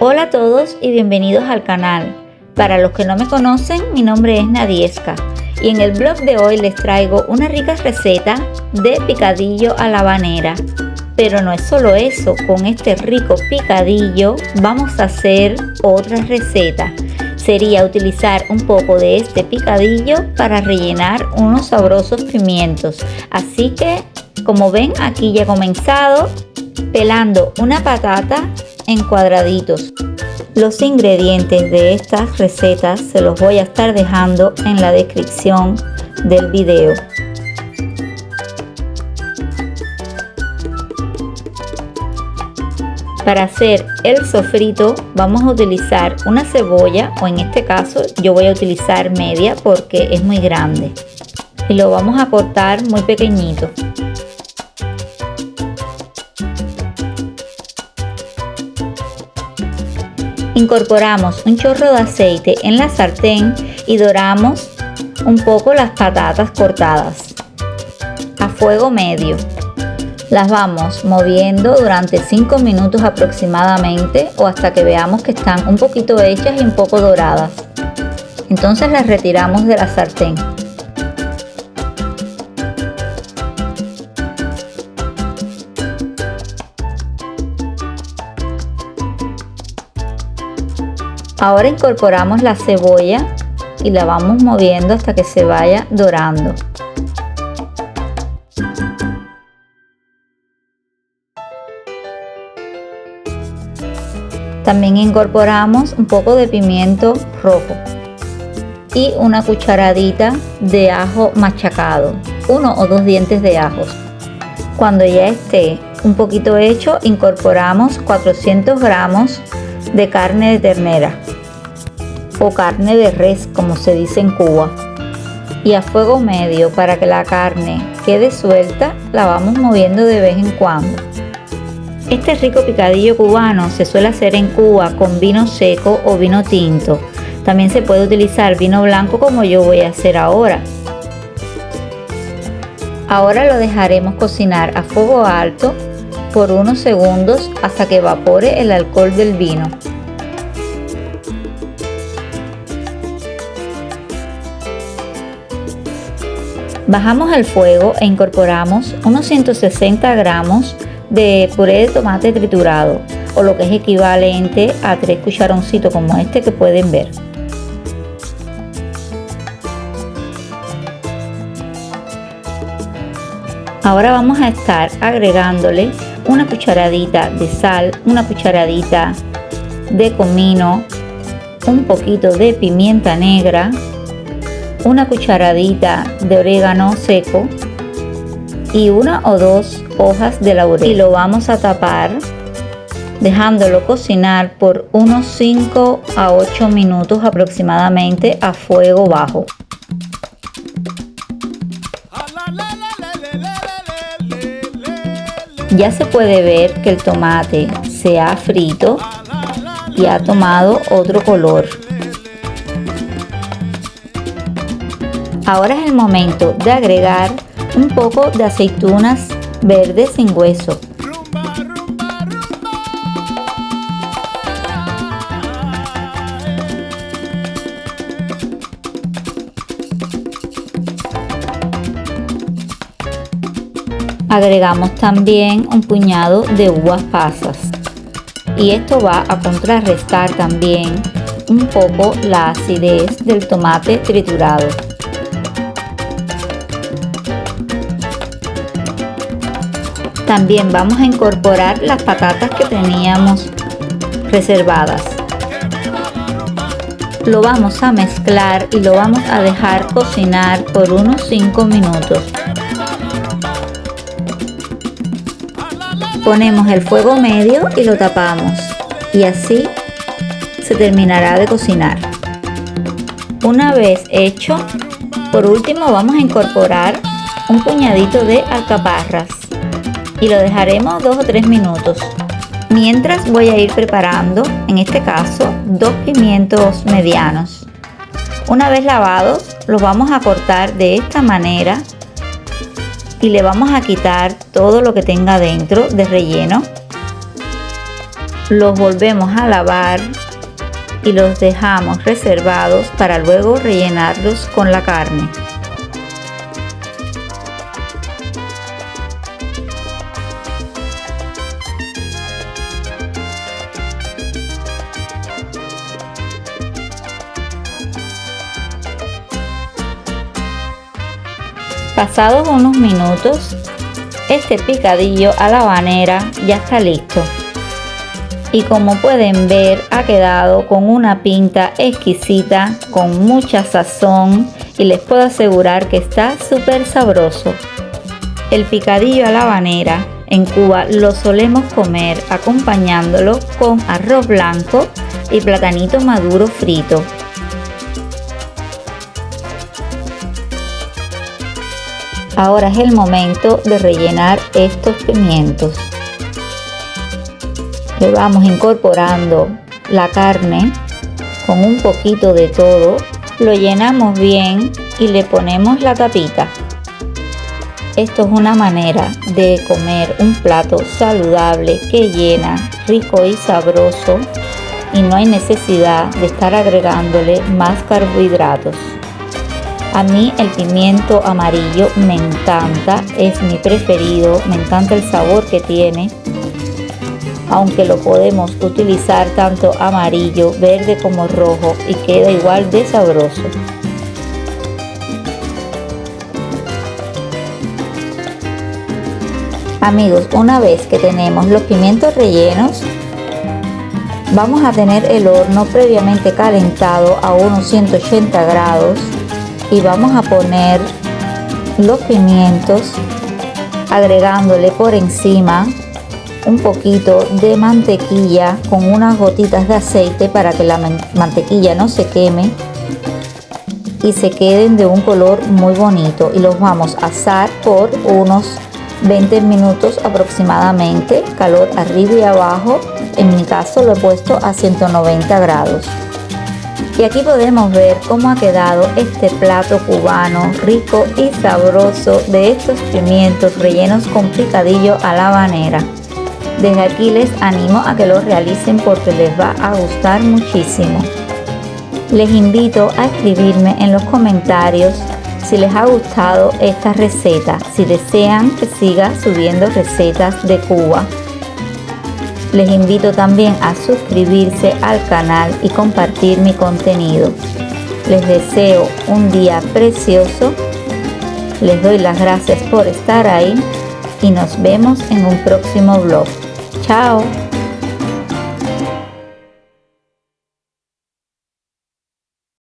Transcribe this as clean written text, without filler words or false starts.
Hola a todos y bienvenidos al canal. Para los que no me conocen, mi nombre es Nadieska y en el blog de hoy les traigo una rica receta de picadillo a la habanera. Pero no es solo eso, con este rico picadillo vamos a hacer otra receta. Sería utilizar un poco de este picadillo para rellenar unos sabrosos pimientos. Así que, como ven, aquí ya he comenzado pelando una patata en cuadraditos. Los ingredientes de estas recetas se los voy a estar dejando en la descripción del video. Para hacer el sofrito vamos a utilizar una cebolla, o en este caso yo voy a utilizar media porque es muy grande, y lo vamos a cortar muy pequeñito. Incorporamos un chorro de aceite en la sartén y doramos un poco las patatas cortadas a fuego medio. Las vamos moviendo durante 5 minutos aproximadamente o hasta que veamos que están un poquito hechas y un poco doradas. Entonces las retiramos de la sartén. Ahora incorporamos la cebolla y la vamos moviendo hasta que se vaya dorando. También incorporamos un poco de pimiento rojo y una cucharadita de ajo machacado, 1 o 2 dientes de ajos. Cuando ya esté un poquito hecho, incorporamos 400 gramos de carne de ternera o carne de res, como se dice en Cuba, y a fuego medio para que la carne quede suelta la vamos moviendo de vez en cuando. Este rico picadillo cubano se suele hacer en Cuba con vino seco o vino tinto. También se puede utilizar vino blanco como yo voy a hacer ahora. Ahora lo dejaremos cocinar a fuego alto por unos segundos hasta que evapore el alcohol del vino. Bajamos el fuego e incorporamos unos 160 gramos de puré de tomate triturado, o lo que es equivalente a 3 cucharoncitos como este que pueden ver. Ahora vamos a estar agregándole una cucharadita de sal, una cucharadita de comino, un poquito de pimienta negra, una cucharadita de orégano seco y 1 o 2 hojas de laurel, y lo vamos a tapar dejándolo cocinar por unos 5 a 8 minutos aproximadamente a fuego bajo. Ya se puede ver que el tomate se ha frito y ha tomado otro color. Ahora es el momento de agregar un poco de aceitunas verdes sin hueso. Agregamos también un puñado de uvas pasas y esto va a contrarrestar también un poco la acidez del tomate triturado. También vamos a incorporar las patatas que teníamos reservadas. Lo vamos a mezclar y lo vamos a dejar cocinar por unos 5 minutos. Ponemos el fuego medio y lo tapamos, y así se terminará de cocinar. Una vez hecho, por último vamos a incorporar un puñadito de alcaparras y lo dejaremos 2 o 3 minutos. Mientras voy a ir preparando, en este caso, 2 pimientos medianos. Una vez lavados, los vamos a cortar de esta manera y le vamos a quitar todo lo que tenga dentro de relleno. Los volvemos a lavar y los dejamos reservados para luego rellenarlos con la carne. Pasados unos minutos, este picadillo a la habanera ya está listo. Y como pueden ver, ha quedado con una pinta exquisita, con mucha sazón, y les puedo asegurar que está súper sabroso. El picadillo a la habanera en Cuba lo solemos comer acompañándolo con arroz blanco y platanito maduro frito. Ahora es el momento de rellenar estos pimientos. Le vamos incorporando la carne con un poquito de todo, lo llenamos bien y le ponemos la tapita. Esto es una manera de comer un plato saludable que llena, rico y sabroso, y no hay necesidad de estar agregándole más carbohidratos. A mí el pimiento amarillo me encanta, es mi preferido, me encanta el sabor que tiene, aunque lo podemos utilizar tanto amarillo, verde como rojo y queda igual de sabroso. Amigos, una vez que tenemos los pimientos rellenos, vamos a tener el horno previamente calentado a unos 180 grados. Y vamos a poner los pimientos agregándole por encima un poquito de mantequilla con unas gotitas de aceite para que la mantequilla no se queme y se queden de un color muy bonito, y los vamos a asar por unos 20 minutos aproximadamente, calor arriba y abajo. En mi caso lo he puesto a 190 grados. Y aquí podemos ver cómo ha quedado este plato cubano rico y sabroso de estos pimientos rellenos con picadillo a la habanera. Desde aquí les animo a que lo realicen porque les va a gustar muchísimo. Les invito a escribirme en los comentarios si les ha gustado esta receta, si desean que siga subiendo recetas de Cuba. Les invito también a suscribirse al canal y compartir mi contenido. Les deseo un día precioso. Les doy las gracias por estar ahí y nos vemos en un próximo vlog. Chao.